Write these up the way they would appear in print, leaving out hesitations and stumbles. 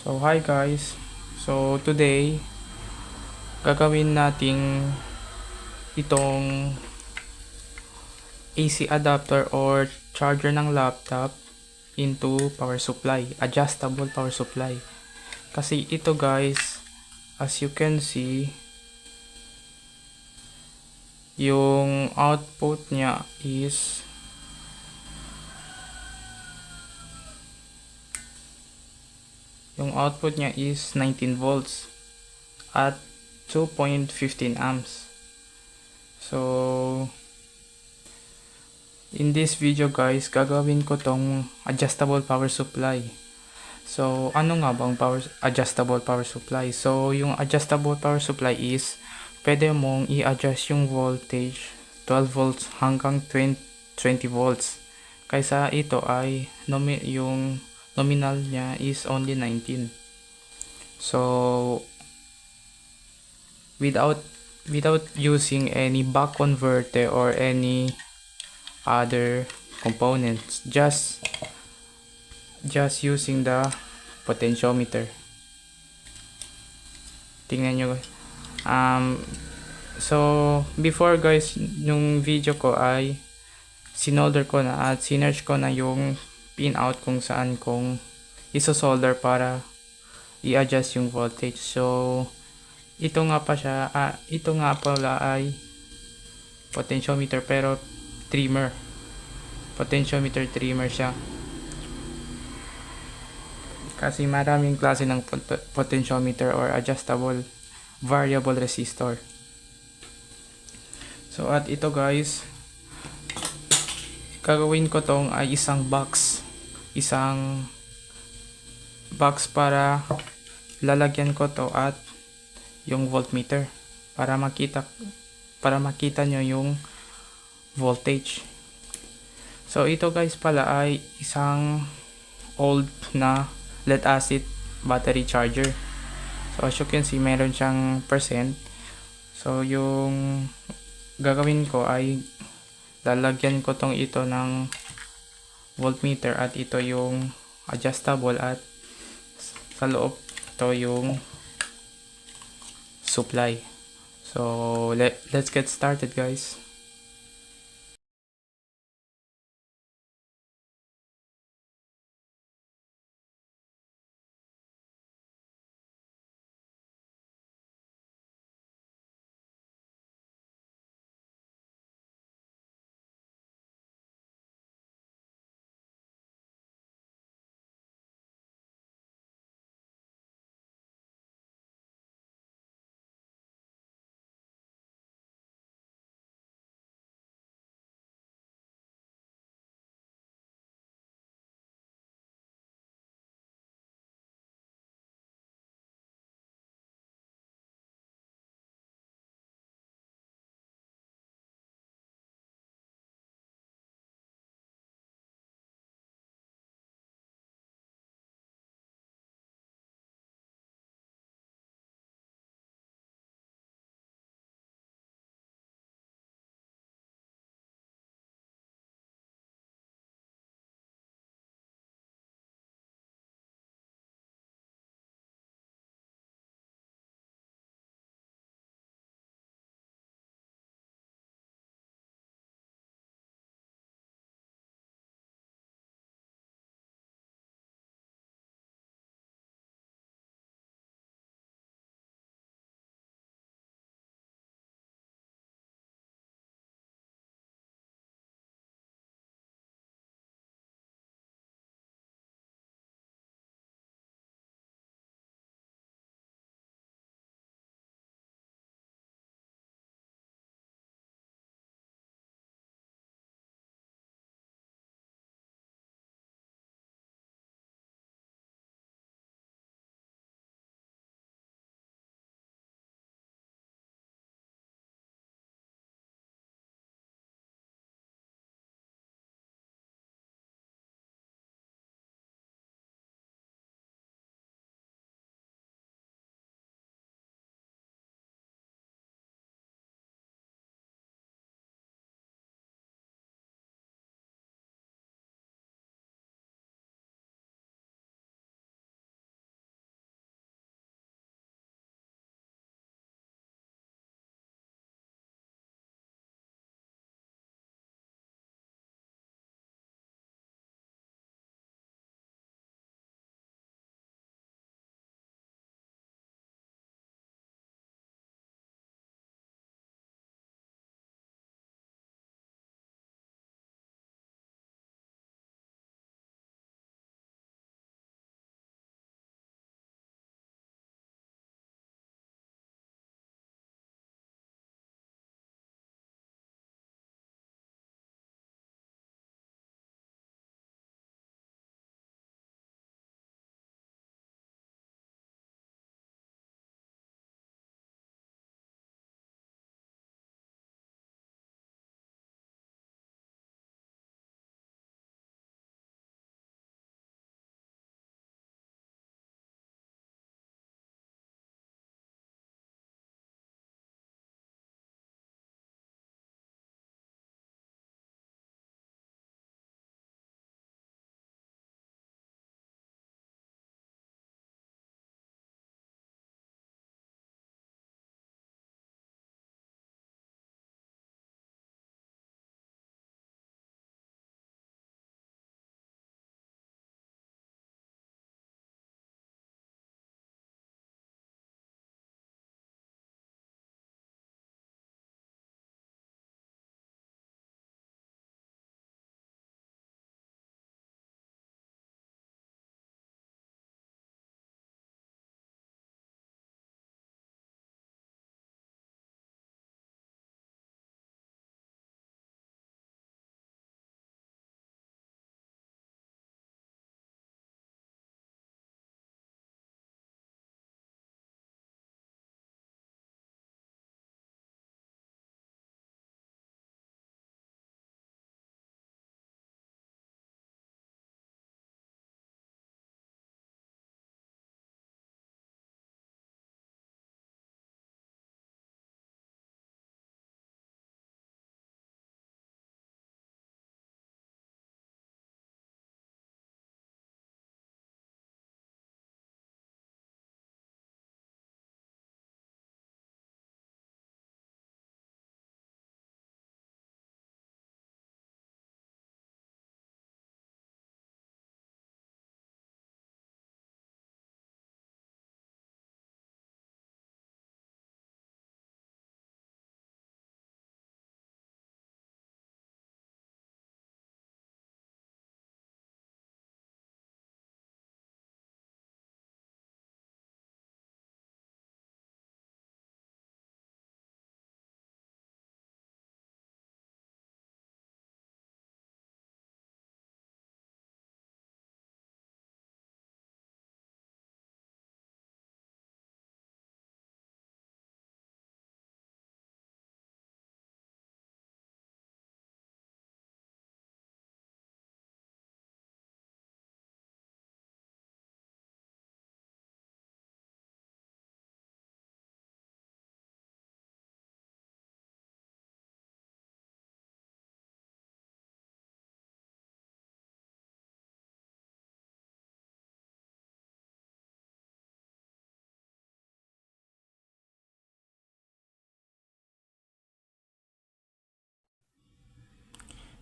So, hi guys. So, today, gagawin nating itong AC adapter or charger ng laptop into power supply, adjustable power supply. Kasi ito guys, as you can see, yung output niya is yung output niya is 19 volts at 2.15 amps. So, in this video guys, gagawin ko tong adjustable power supply. So, ano nga bang adjustable power supply? So, yung adjustable power supply is pwede mong i-adjust yung voltage 12 volts hanggang 20 volts. Kaysa ito ay yung nominal niya is only 19. So, without using any buck converter or any other components, just using the potentiometer. Tingnan nyo. So before guys, yung video ko ay sinolder ko na at sinerge ko na yung pinout kung saan kong isosolder para i-adjust yung voltage. So ito nga pala ay potentiometer pero trimmer. Potentiometer trimmer siya. Kasi maraming klase ng potentiometer or adjustable variable resistor. So at ito guys, gagawin ko tong ay isang box para lalagyan ko to at yung voltmeter para makita nyo yung voltage. So ito guys pala ay isang old na lead acid battery charger. So as you can see, meron siyang percent. So yung gagawin ko ay lalagyan ko ito ng voltmeter at ito yung adjustable at sa loob ito yung supply. So let's get started guys.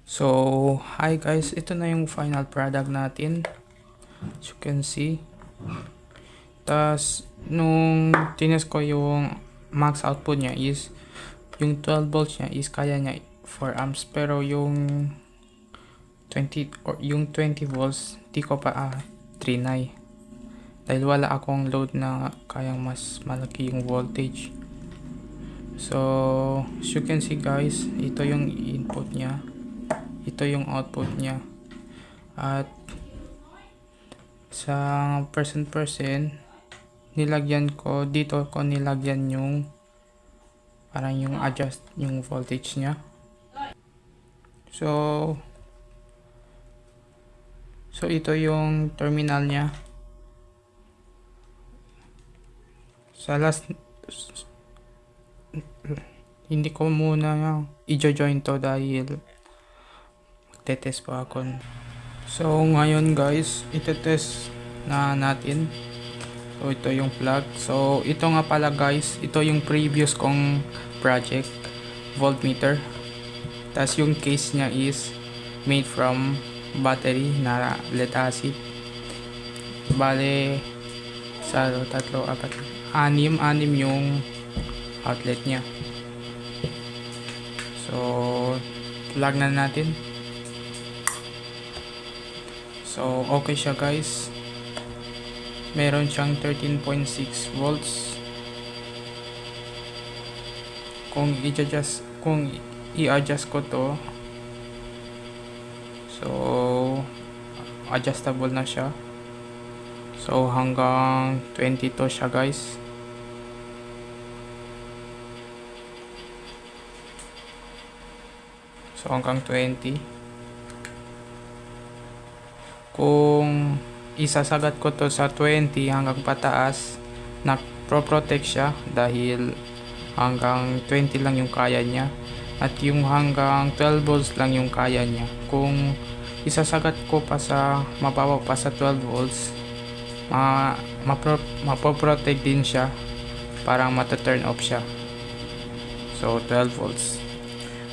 So, hi guys, ito na yung final product natin. As you can see. Tas, nung tinest ko yung max output niya is, yung 12 volts niya is kaya niya 4 amps. Pero yung 20 volts, di ko pa trinay. Dahil wala akong load na kayang mas malaki yung voltage. So, as you can see guys, ito yung input niya. Ito yung output niya. At sa percent nilagyan ko dito nilagyan yung parang yung adjust yung voltage niya. So ito yung terminal niya. Sa last hindi ko muna i-join to dahil magte-test pa ako. So ngayon guys, ite-test na natin. So ito yung plug. So ito nga pala guys, ito yung previous kong project, voltmeter. Tas yung case niya is made from battery na lead acid. Bale sa tatlo, apat, anim yung outlet niya. So plug na natin. So okay siya guys. Meron siyang 13.6 volts. Kung i-adjust ko to, so adjustable na siya. So hanggang 22 siya guys. So hanggang 20. Kung isasagat ko to sa 20 hanggang pataas, pro-protect siya dahil hanggang 20 lang yung kaya niya. At yung hanggang 12 volts lang yung kaya niya. Kung isasagat ko pa sa mababa pa sa 12 volts, mapoprotect din siya. Parang mata-turn off siya. So 12 volts.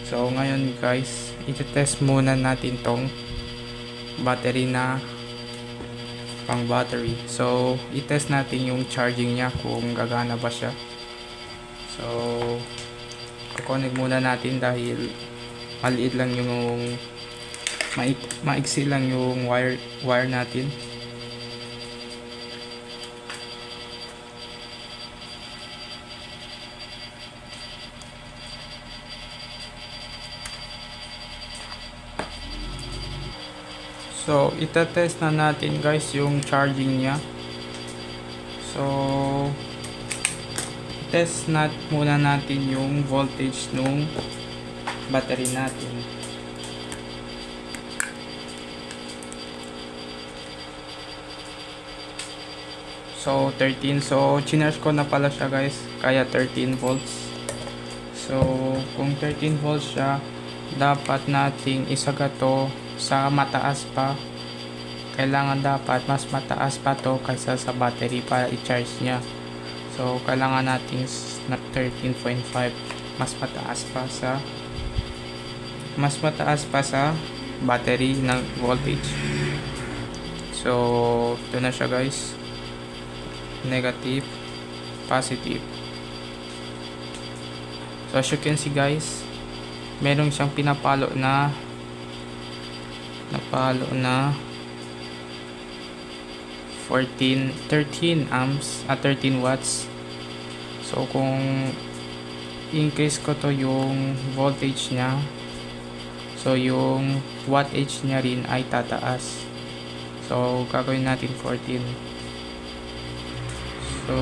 So ngayon guys, iti-test muna natin tong battery na pang battery. So i-test natin yung charging niya kung gagana ba siya. So kukonek muna natin dahil maliit lang yung maiksi lang yung wire natin. So itetest na natin guys yung charging niya. So test muna natin yung voltage nung battery natin. So 13. So chinarge ko na pala siya guys, kaya 13 volts. So kung 13 volts siya, dapat nating isagat to sa mataas pa. Kailangan dapat mas mataas pa to kaysa sa battery para i-charge niya. So kailangan nating 13.5, mas mataas pa sa battery ng voltage. So ito na siya guys, negative, positive. So as you can see guys, meron siyang pinapalo na 13 amps at 13 watts. So kung increase ko to yung voltage niya, so yung wattage niya rin ay tataas. So gagawin natin 14. So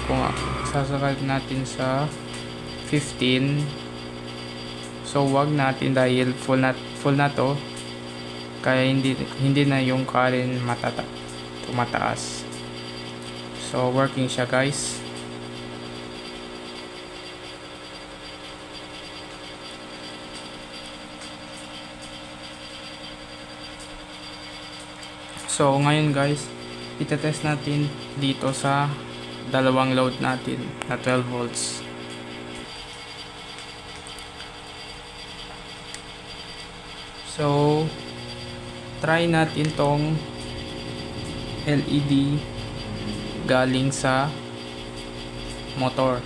kung sasagal natin sa 15, so wag natin dahil full na to, kaya hindi na yung current tumataas. So working siya guys. So ngayon guys, itetest natin dito sa dalawang load natin na 12 volts. So, try natin tong LED galing sa motor.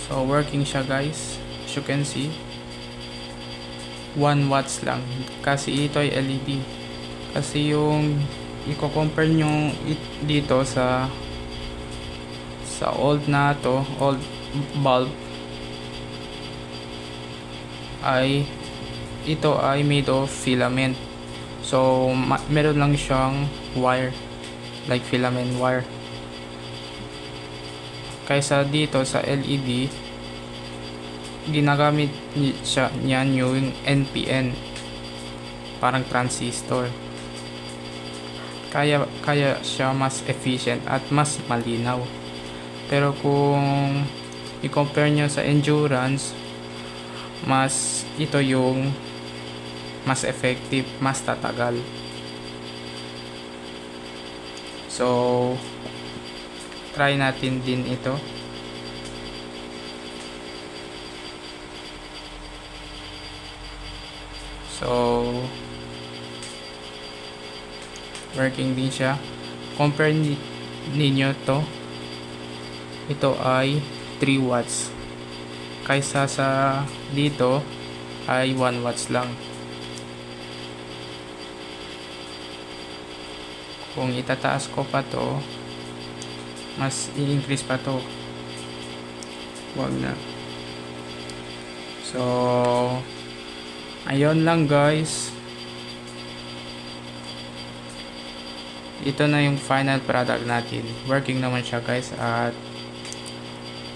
So, working siya guys. As you can see, 1 watts lang. Kasi ito ay LED. Kasi yung i-compare nyo dito sa old na to, old bulb, ay ito ay made of filament. So, meron lang siyang wire, like filament wire. Kaysa dito sa LED, ginagamit niyan yung NPN, parang transistor. Kaya siya mas efficient at mas malinaw. Pero kung i-compare nyo sa endurance, mas ito yung mas effective, mas tatagal. So, try natin din ito. So, working din siya. Compare ninyo to. Ito ay 3 watts. Kaysa sa dito ay 1 watts lang. Kung itataas ko pa to, mas i-increase pa to. Wag na. So, ayun lang guys. Ito na yung final product natin. Working naman siya guys, at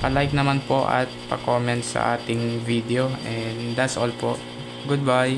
pa-like naman po at pa-comment sa ating video, and that's all po. Goodbye.